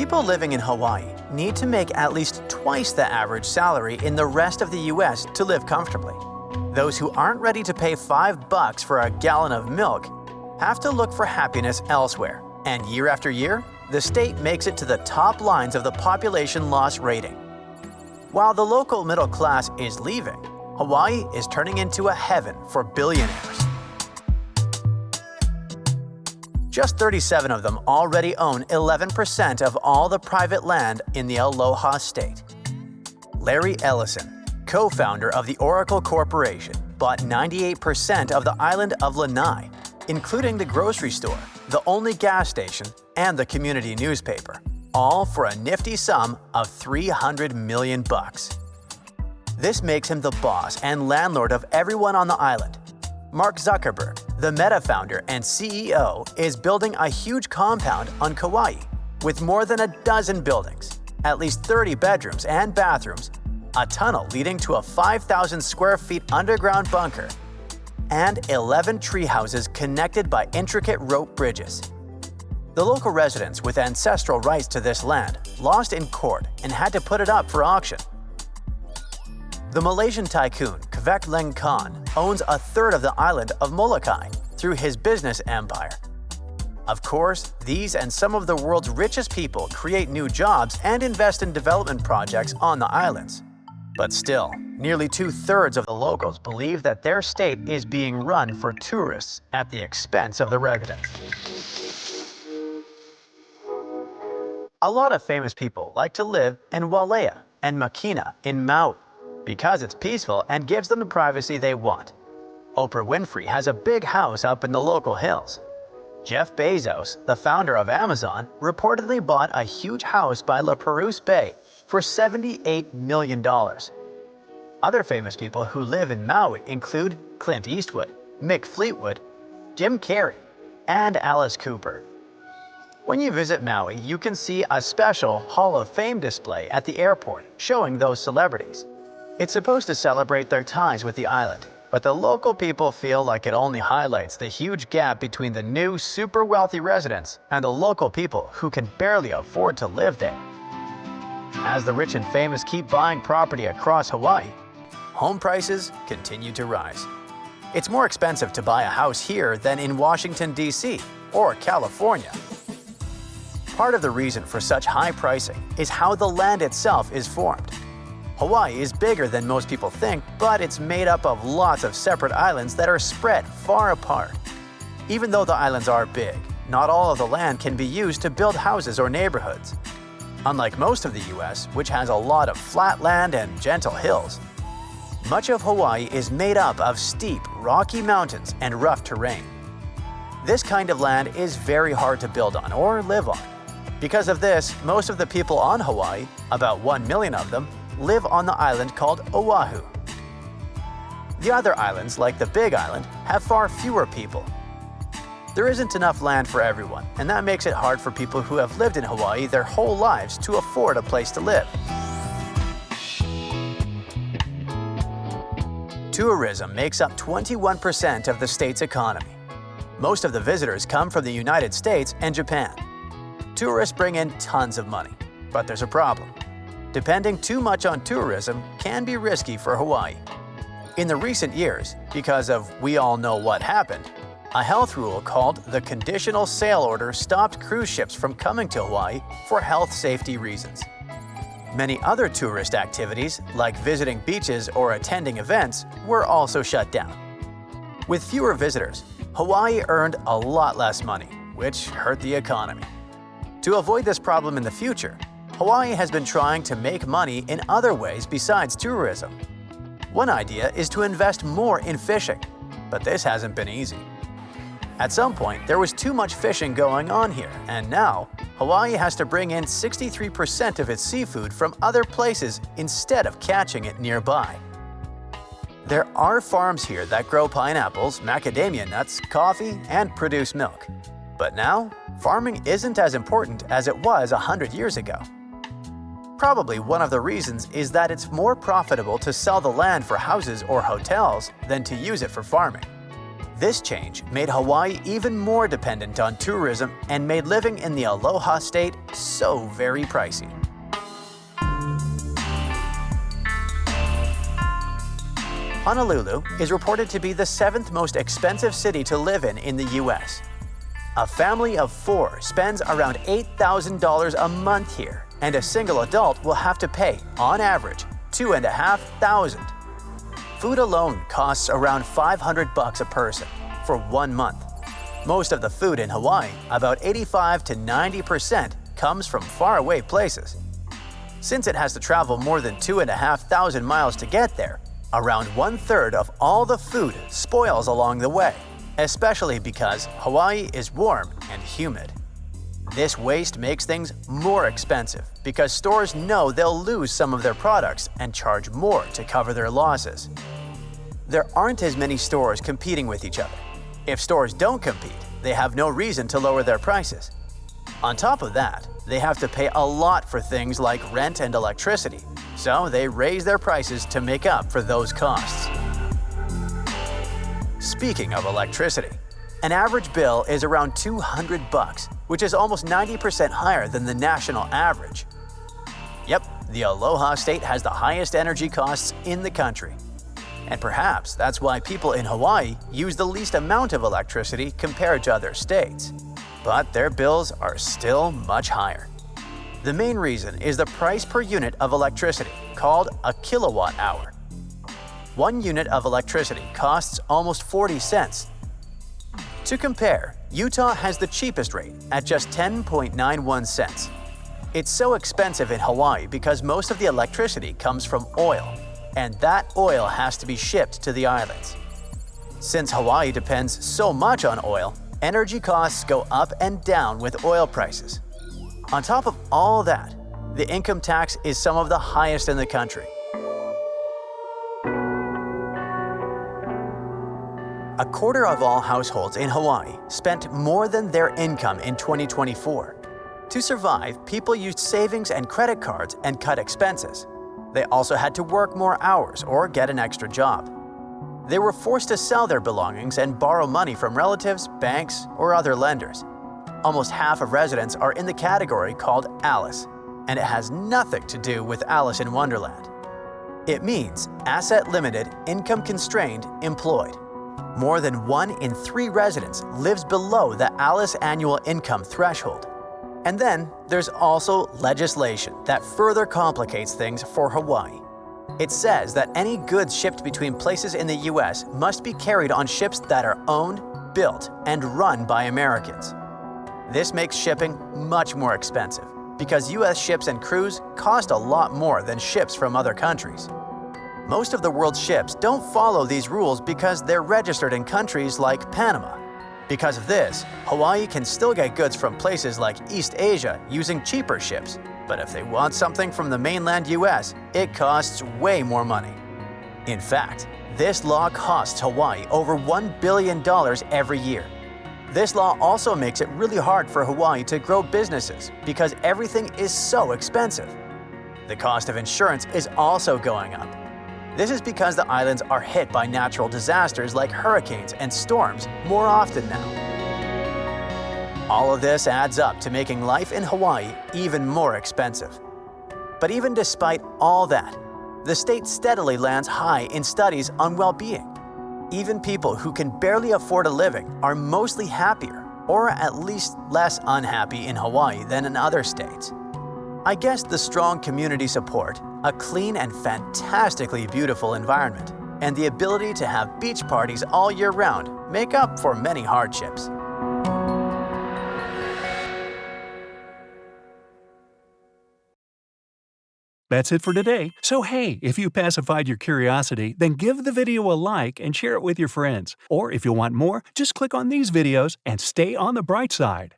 People living in Hawaii need to make at least twice the average salary in the rest of the US to live comfortably. Those who aren't ready to pay $5 for a gallon of milk have to look for happiness elsewhere. And year after year, the state makes it to the top lines of the population loss rating. While the local middle class is leaving, Hawaii is turning into a heaven for billionaires. Just 37 of them already own 11% of all the private land in the Aloha state. Larry Ellison, co-founder of the Oracle Corporation, bought 98% of the island of Lanai, including the grocery store, the only gas station, and the community newspaper, all for a nifty sum of $300 million. This makes him the boss and landlord of everyone on the island. Mark Zuckerberg, the Meta founder and CEO, is building a huge compound on Kauai with more than a dozen buildings, at least 30 bedrooms and bathrooms, a tunnel leading to a 5,000 square feet underground bunker, and 11 tree houses connected by intricate rope bridges. The local residents with ancestral rights to this land lost in court and had to put it up for auction. The Malaysian tycoon Kvek Leng Khan owns a third of the island of Molokai through his business empire. Of course, these and some of the world's richest people create new jobs and invest in development projects on the islands. But still, nearly 2/3 of the locals believe that their state is being run for tourists at the expense of the residents. A lot of famous people like to live in Wailea and Makina in Maui because it's peaceful and gives them the privacy they want. Oprah Winfrey has a big house up in the local hills. Jeff Bezos, the founder of Amazon, reportedly bought a huge house by La Perouse Bay for $78 million. Other famous people who live in Maui include Clint Eastwood, Mick Fleetwood, Jim Carrey, and Alice Cooper. When you visit Maui, you can see a special Hall of Fame display at the airport showing those celebrities. It's supposed to celebrate their ties with the island, but the local people feel like it only highlights the huge gap between the new super wealthy residents and the local people who can barely afford to live there. As the rich and famous keep buying property across Hawaii, home prices continue to rise. It's more expensive to buy a house here than in Washington, D.C. or California. Part of the reason for such high pricing is how the land itself is formed. Hawaii is bigger than most people think, but it's made up of lots of separate islands that are spread far apart. Even though the islands are big, not all of the land can be used to build houses or neighborhoods. Unlike most of the US, which has a lot of flat land and gentle hills, much of Hawaii is made up of steep, rocky mountains and rough terrain. This kind of land is very hard to build on or live on. Because of this, most of the people on Hawaii, about 1 million of them, live on the island called Oahu. The other islands, like the Big Island, have far fewer people. There isn't enough land for everyone, and that makes it hard for people who have lived in Hawaii their whole lives to afford a place to live. Tourism makes up 21% of the state's economy. Most of the visitors come from the United States and Japan. Tourists bring in tons of money, but there's a problem. Depending too much on tourism can be risky for Hawaii. In the recent years, because of we all know what happened, a health rule called the Conditional Sail Order stopped cruise ships from coming to Hawaii for health safety reasons. Many other tourist activities, like visiting beaches or attending events, were also shut down. With fewer visitors, Hawaii earned a lot less money, which hurt the economy. To avoid this problem in the future, Hawaii has been trying to make money in other ways besides tourism. One idea is to invest more in fishing, but this hasn't been easy. At some point, there was too much fishing going on here, and now Hawaii has to bring in 63% of its seafood from other places instead of catching it nearby. There are farms here that grow pineapples, macadamia nuts, coffee, and produce milk. But now, farming isn't as important as it was 100 years ago. Probably one of the reasons is that it's more profitable to sell the land for houses or hotels than to use it for farming. This change made Hawaii even more dependent on tourism and made living in the Aloha State so very pricey. Honolulu is reported to be the 7th most expensive city to live in the US. A family of 4 spends around $8,000 a month here, and a single adult will have to pay, on average, $2,500. Food alone costs around $500 a person for 1 month. Most of the food in Hawaii, about 85 to 90%, comes from faraway places. Since it has to travel more than 2,500 miles to get there, around 1/3 of all the food spoils along the way, especially because Hawaii is warm and humid. This waste makes things more expensive because stores know they'll lose some of their products and charge more to cover their losses. There aren't as many stores competing with each other. If stores don't compete, they have no reason to lower their prices. On top of that, they have to pay a lot for things like rent and electricity, so they raise their prices to make up for those costs. Speaking of electricity, an average bill is around $200, which is almost 90% higher than the national average. Yep, the Aloha State has the highest energy costs in the country. And perhaps that's why people in Hawaii use the least amount of electricity compared to other states. But their bills are still much higher. The main reason is the price per unit of electricity, called a kilowatt hour. 1 unit of electricity costs almost 40 cents. To compare, Utah has the cheapest rate at just 10.91 cents. It's so expensive in Hawaii because most of the electricity comes from oil, and that oil has to be shipped to the islands. Since Hawaii depends so much on oil, energy costs go up and down with oil prices. On top of all that, the income tax is some of the highest in the country. A quarter of all households in Hawaii spent more than their income in 2024. To survive, people used savings and credit cards and cut expenses. They also had to work more hours or get an extra job. They were forced to sell their belongings and borrow money from relatives, banks, or other lenders. Almost half of residents are in the category called Alice, and it has nothing to do with Alice in Wonderland. It means asset-limited, income-constrained, employed. More than 1 in 3 residents lives below the Alice annual income threshold. And then there's also legislation that further complicates things for Hawaii. It says that any goods shipped between places in the US must be carried on ships that are owned, built, and run by Americans. This makes shipping much more expensive because US ships and crews cost a lot more than ships from other countries. Most of the world's ships don't follow these rules because they're registered in countries like Panama. Because of this, Hawaii can still get goods from places like East Asia using cheaper ships, but if they want something from the mainland US, it costs way more money. In fact, this law costs Hawaii over $1 billion every year. This law also makes it really hard for Hawaii to grow businesses because everything is so expensive. The cost of insurance is also going up. This is because the islands are hit by natural disasters like hurricanes and storms more often now. All of this adds up to making life in Hawaii even more expensive. But even despite all that, the state steadily lands high in studies on well-being. Even people who can barely afford a living are mostly happier, or at least less unhappy in Hawaii than in other states. I guess the strong community support, a clean and fantastically beautiful environment, and the ability to have beach parties all year round make up for many hardships. That's it for today. So hey, if you pacified your curiosity, then give the video a like and share it with your friends. Or if you want more, just click on these videos and stay on the bright side.